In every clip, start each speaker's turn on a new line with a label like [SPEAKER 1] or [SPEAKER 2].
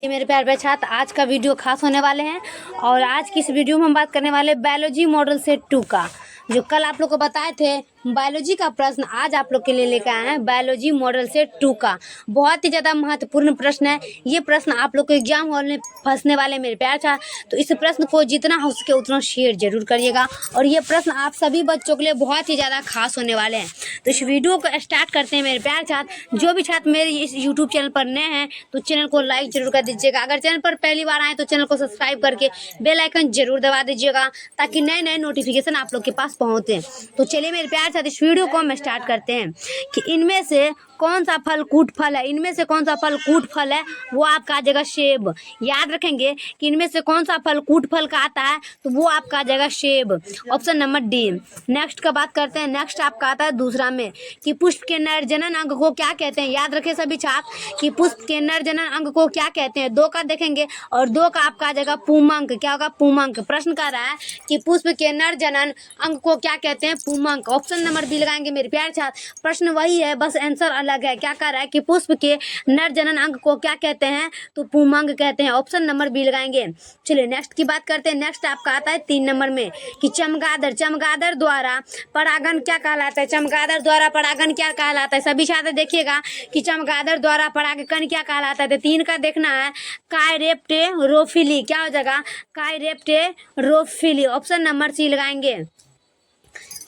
[SPEAKER 1] ये मेरे प्यारे छात्र, आज का वीडियो खास होने वाले हैं। और आज की इस वीडियो में हम बात करने वाले बायोलॉजी मॉडल सेट 2 का। जो कल आप लोग को बताए थे बायोलॉजी का प्रश्न, आज आप लोग के लिए लेकर आए हैं बायोलॉजी मॉडल सेट 2 का। बहुत ही ज़्यादा महत्वपूर्ण प्रश्न है ये प्रश्न। आप लोग को एग्जाम हॉल में फंसने वाले मेरे प्यारे छात्र, तो इस प्रश्न को जितना हो सके उतना शेयर जरूर करिएगा। और ये प्रश्न आप सभी बच्चों के लिए बहुत ही ज़्यादा खास होने वाले हैं। तो इस वीडियो को स्टार्ट करते हैं मेरे प्यारे छात्र। जो भी छात्र मेरे इस यूट्यूब चैनल पर नए हैं तो चैनल को लाइक जरूर कर दीजिएगा। अगर चैनल पर पहली बार आए तो चैनल को सब्सक्राइब करके बेल आइकन जरूर दबा दीजिएगा, ताकि नए नए नोटिफिकेशन आप लोग के पास पहुंचे। तो चलिए मेरे प्यारे साथ इस वीडियो को हम स्टार्ट करते हैं कि इनमें से कौन सा फल कूट फल है। इनमें से कौन सा फल कूट फल है वो आपका आ जाएगा सेब। याद रखेंगे कि इनमें से कौन सा फल कूट फल का आता है तो वो आपका आ जाएगा सेब, ऑप्शन नंबर डी। नेक्स्ट का बात करते हैं। नेक्स्ट आपका आता है दूसरा में कि पुष्प के नर जनन अंग को क्या कहते हैं। याद रखें सभी छात्र कि पुष्प के नर जनन अंग को क्या कहते हैं। दो का देखेंगे और दो का आपका आ जाएगा पुमंक। क्या होगा? पुमंक। प्रश्न कर रहा है कि पुष्प के नर जनन अंग को क्या कहते हैं? पुमंक। ऑप्शन नंबर बी लगाएंगे मेरे प्यारे छात्र। प्रश्न वही है, बस आंसर अलग है। क्या कर रहा है कि पुष्प के नर जनन अंग को क्या कहते हैं तो पुमंक कहते हैं। ऑप्शन नंबर बी लगाएंगे। चलिए नेक्स्ट की बात करते हैं। नेक्स्ट आपका आता है 3 नंबर में कि चमगादड़। चमगादड़ द्वारा परागण क्या कहलाता है? चमगादड़ द्वारा परागण क्या कहलाता है? सभी छात्र देखिएगा कि चमगादड़ द्वारा परागण क्या कहलाता है। तो 3 का देखना है काइरेप्टेरोफिली। क्या हो जाएगा? काइरेप्टेरोफिली। ऑप्शन नंबर सी लगाएंगे।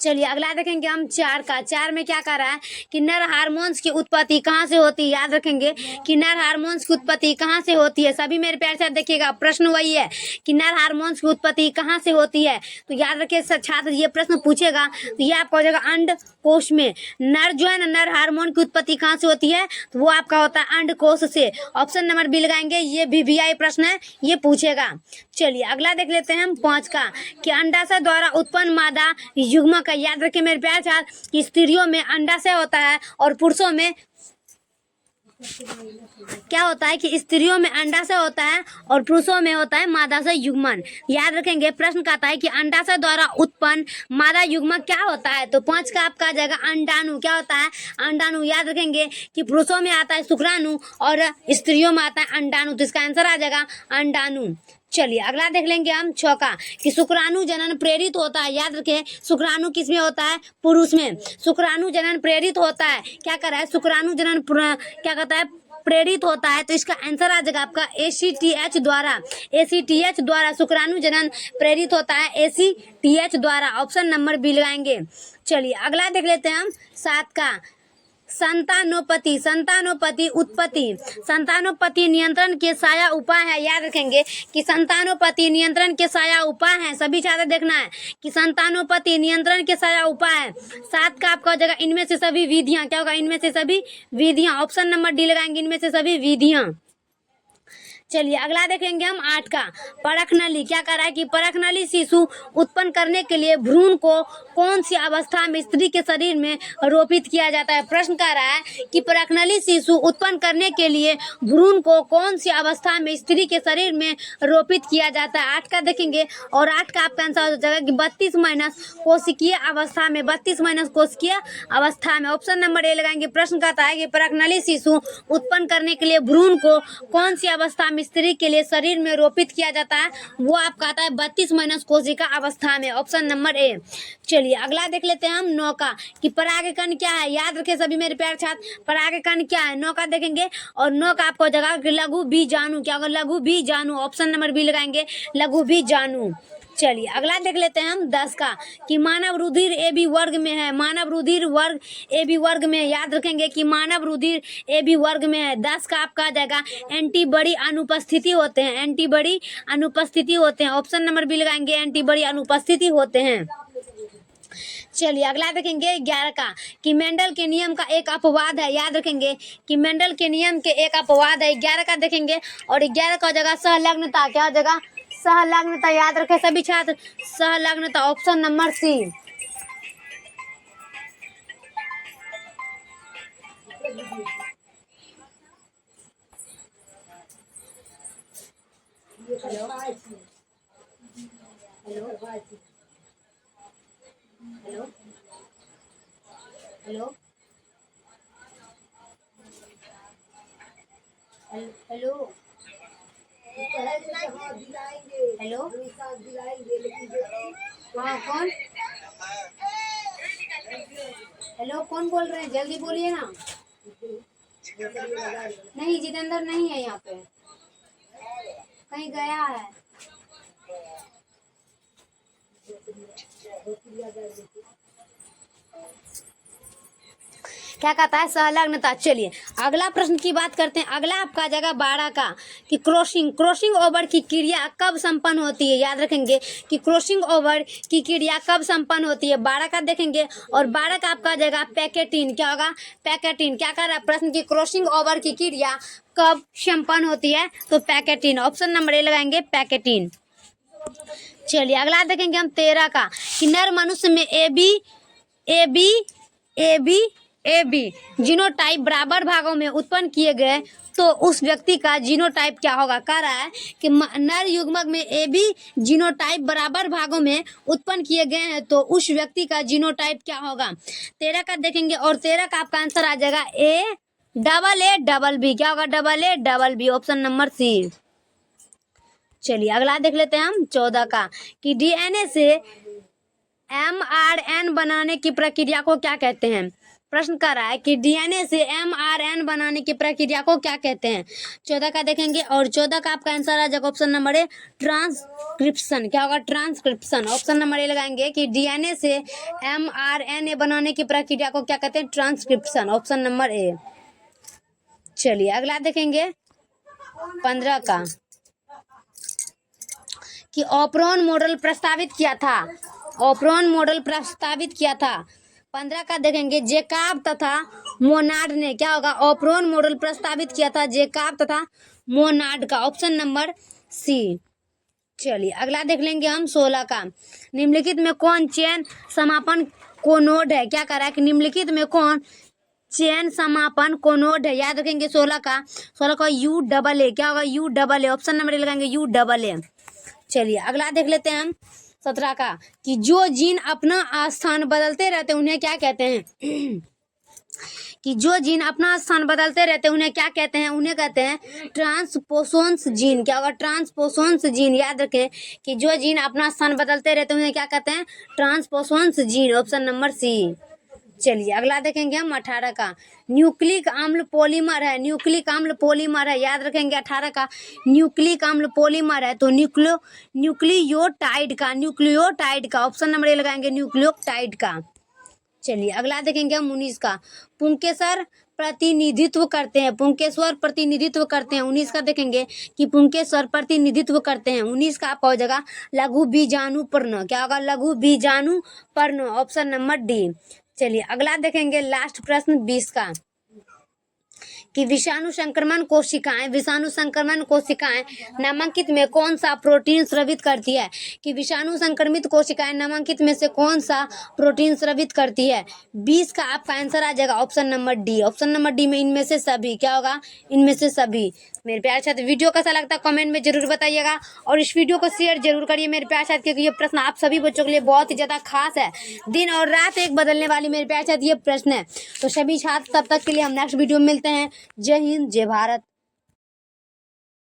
[SPEAKER 1] चलिए अगला देखेंगे हम 4 का। 4 में क्या कर रहा है कि नर हार्मोन्स की उत्पत्ति कहाँ से होती है। याद रखेंगे कि नर हार्मोन्स की उत्पत्ति कहाँ से होती है। सभी मेरे प्यारे साथ देखिएगा, प्रश्न वही है कि नर हार्मोन्स की उत्पत्ति कहाँ से होती है। तो याद रखिए छात्र, ये प्रश्न पूछेगा तो ये आपका हो जाएगा अंडकोश में। नर जो है ना, नर हार्मोन की उत्पत्ति कहाँ से होती है तो वो आपका होता है अंडकोश से। ऑप्शन नंबर बी लगाएंगे। ये VVI प्रश्न है, ये पूछेगा। चलिए अगला देख लेते हैं हम 5 का कि अंडाशय द्वारा उत्पन्न मादा युग्मक। याद रखिए मेरे प्यारे छात्र कि स्त्रियों में अंडाशय होता है और पुरुषों में क्या होता है कि स्त्रियों में अंडाशय होता है और पुरुषों में होता है मादाशय युग्मन। याद रखेंगे प्रश्न कहता है कि अंडाशय द्वारा उत्पन्न मादा युग्मक क्या होता है। तो 5 का आपका आ जाएगा अंडाणु। क्या होता है? अंडाणु। याद रखेंगे कि पुरुषों में आता है शुक्राणु और स्त्रियों में आता है अंडाणु। तो इसका आंसर आ जाएगा अंडाणु। चलिए अगला देख लेंगे हम 6 का कि शुक्राणु जनन प्रेरित होता है। याद रखें शुक्राणु किस में होता है? पुरुष में। शुक्राणु जनन प्रेरित होता है। क्या कर रहा है? शुक्राणु जनन क्या कहता है? प्रेरित होता है। तो इसका आंसर आ जाएगा आपका ACTH द्वारा। ACTH द्वारा शुक्राणु जनन प्रेरित होता है, ACTH द्वारा। ऑप्शन नंबर बी लगाएंगे। चलिए अगला देख लेते हैं हम 7 का संतानोपति। संतानोपति उत्पत्ति। संतानोपति नियंत्रण के साया उपाय है। याद रखेंगे कि संतानोपति नियंत्रण के साया उपाय है। सभी छात्र देखना है कि संतानोपति नियंत्रण के साया उपाय है। 7 का आपका हो जाएगा इनमें से सभी विधियां। क्या होगा? इनमें से सभी विधियां। ऑप्शन नंबर डी लगाएंगे, इनमें से सभी विधियां। चलिए अगला देखेंगे हम 8 का परखनली। क्या कर रहा है कि परखनली शिशु उत्पन्न करने के लिए भ्रूण को कौन सी अवस्था में स्त्री के शरीर में रोपित किया जाता है। प्रश्न कर रहा है कि परखनली शिशु उत्पन्न करने के लिए भ्रूण को कौन सी अवस्था में स्त्री के शरीर में रोपित किया जाता है। 8 का देखेंगे और 8 का आपका आंसर हो जाएगा कि 32 माइनस कोशिकीय अवस्था में। 32 माइनस कोशिकीय अवस्था में। ऑप्शन नंबर ए लगाएंगे। प्रश्न कहता है कि परखनली शिशु उत्पन्न करने के लिए भ्रूण को कौन सी अवस्था में स्त्री के लिए शरीर में रोपित किया जाता है, वो आपका आता है 32 माइनस कोशिका अवस्था में। Option number A. चलिए अगला देख लेते हैं हम 9 का कि परागकण क्या है। याद रखें सभी मेरे प्यारे छात्र, परागकण क्या है। 9 का देखेंगे और 9 का आपको जगह लघु बीजाणु। क्या होगा? लघु बीजाणु। ऑप्शन नंबर बी लगाएंगे, लघु बीजाणु। चलिए अगला देख लेते हैं हम 10 का कि मानव रुधिर AB वर्ग में है। मानव रुधिर वर्ग AB वर्ग में। याद रखेंगे कि मानव रुधिर AB वर्ग में है। 10 का आपका आ जाएगा एंटीबॉडी अनुपस्थिति होते हैं। एंटीबॉडी अनुपस्थिति होते हैं। ऑप्शन नंबर बी लगाएंगे, एंटीबॉडी अनुपस्थिति होते हैं। चलिए अगला देखेंगे 11 का कि मेंडल के नियम का एक अपवाद है। याद रखेंगे कि मेंडल के नियम के एक अपवाद है। 11 का देखेंगे और 11 का हो जाएगा सहलग्नता। क्या हो जाएगा? सहलग्नता। याद रखें सभी छात्र, सहलग्नता। Option number C. Hello hello hello hello hello. Hello, हाँ कौन? हेलो, कौन बोल रहे हैं? जल्दी बोलिए ना। नहीं, जितेंद्र नहीं है यहाँ पे, कहीं गया है। क्या कहता है संलग्नता। चलिए अगला प्रश्न की बात करते हैं। अगला आपका जगह 12 का कि क्रॉसिंग ओवर की क्रिया कब संपन्न होती है। याद रखेंगे कि क्रॉसिंग ओवर की क्रिया कब संपन्न होती है। 12 का देखेंगे और 12 का आपका जगह पैकेटिन। क्या होगा? पैकेटिन। क्या कर रहा है प्रश्न की क्रॉसिंग ओवर की क्रिया कब संपन्न होती है, तो पैकेटिन। ऑप्शन नंबर ए लगाएंगे, पैकेटिन। चलिए अगला देखेंगे हम 13 का कि नर मनुष्य में ए बी जीनोटाइप बराबर भागों में उत्पन्न किए गए तो उस व्यक्ति का जीनोटाइप क्या होगा। कह रहा है कि नर युग्मक में ए बी जीनोटाइप बराबर भागों में उत्पन्न किए गए हैं तो उस व्यक्ति का जीनोटाइप क्या होगा। 13 का देखेंगे और 13 का आपका आंसर आ जाएगा ए डबल बी। क्या होगा? Double B. Option number C. चलिए अगला देख लेते हैं हम 14 का कि डीएनए से एमआरएन बनाने की प्रक्रिया को क्या कहते हैं। प्रश्न कर रहा है कि डीएनए से एमआरएन बनाने की प्रक्रिया को क्या कहते हैं। 14 का देखेंगे और 14 का आपका आंसर आ जाएगा ऑप्शन नंबर ए, ट्रांसक्रिप्शन। क्या होगा? ट्रांसक्रिप्शन। ऑप्शन नंबर ए लगाएंगे कि डीएनए से एमआरएनए बनाने की प्रक्रिया को क्या कहते हैं, ट्रांसक्रिप्शन। Option number A. चलिए अगला देखेंगे 15 का कि ऑपरॉन मॉडल प्रस्तावित किया था। 15 का देखेंगे जेकब तथा मोनार्ड ने। क्या होगा? ऑपरॉन मॉडल प्रस्तावित किया था जेकब तथा मोनार्ड का। Option number C. चलिए अगला देख लेंगे हम 16 का। निम्नलिखित में कौन चेन समापन कोनोड है। क्या कर रहा है कि निम्नलिखित में कौन चेन समापन कोनोड है। याद रखेंगे 16 का UAA। क्या होगा? UAA। ऑप्शन नंबर लगाएंगे UAA। चलिए अगला देख लेते हैं हम 17 का कि जो जीन अपना स्थान बदलते रहते हैं उन्हें क्या कहते हैं कि जो जीन अपना स्थान बदलते रहते हैं उन्हें क्या कहते हैं। उन्हें कहते हैं ट्रांसपोसोन्स जीन। क्या होगा? ट्रांसपोसोन्स जीन। याद रखें कि जो जीन अपना स्थान बदलते रहते हैं उन्हें क्या कहते हैं, transposons gene. Option number C. चलिए अगला देखेंगे हम 18 का न्यूक्लिक अम्ल पॉलीमर है। याद रखेंगे 18 का न्यूक्लिक अम्ल पॉलीमर है तो न्यूक्लियोटाइड का। ऑप्शन नंबर ए लगाएंगे न्यूक्लियोटाइड का। चलिए अगला देखेंगे हम 19 का पुंकेसर प्रतिनिधित्व करते हैं। 19 का देखेंगे कि पुंकेसर प्रतिनिधित्व करते हैं। 19 का आपका हो जाएगा लघु बीजाणुपर्ण। क्या होगा? लघु बीजाणुपर्ण। Option number D. चलिए अगला देखेंगे लास्ट प्रश्न 20 का कि विषाणु संक्रमण कोशिकाएं नामांकित में कौन सा प्रोटीन स्रावित करती है। कि विषाणु संक्रमित कोशिकाएं नामांकित में से कौन सा प्रोटीन स्रावित करती है। 20 का आपका आंसर आ जाएगा option number D. Option number D में इनमें से सभी। क्या होगा? इनमें से सभी। मेरे प्यारे छात्र वीडियो कैसा लगता है कमेंट में जरूर बताइएगा और इस वीडियो को शेयर जरूर करिए मेरे प्यारे छात्र, क्योंकि ये प्रश्न आप सभी बच्चों के लिए बहुत ही ज्यादा खास है। दिन और रात एक बदलने वाली मेरे प्यारे छात्र ये प्रश्न है। तो सभी छात्र तब तक के लिए हम नेक्स्ट वीडियो में मिलते हैं। जय हिंद, जय भारत।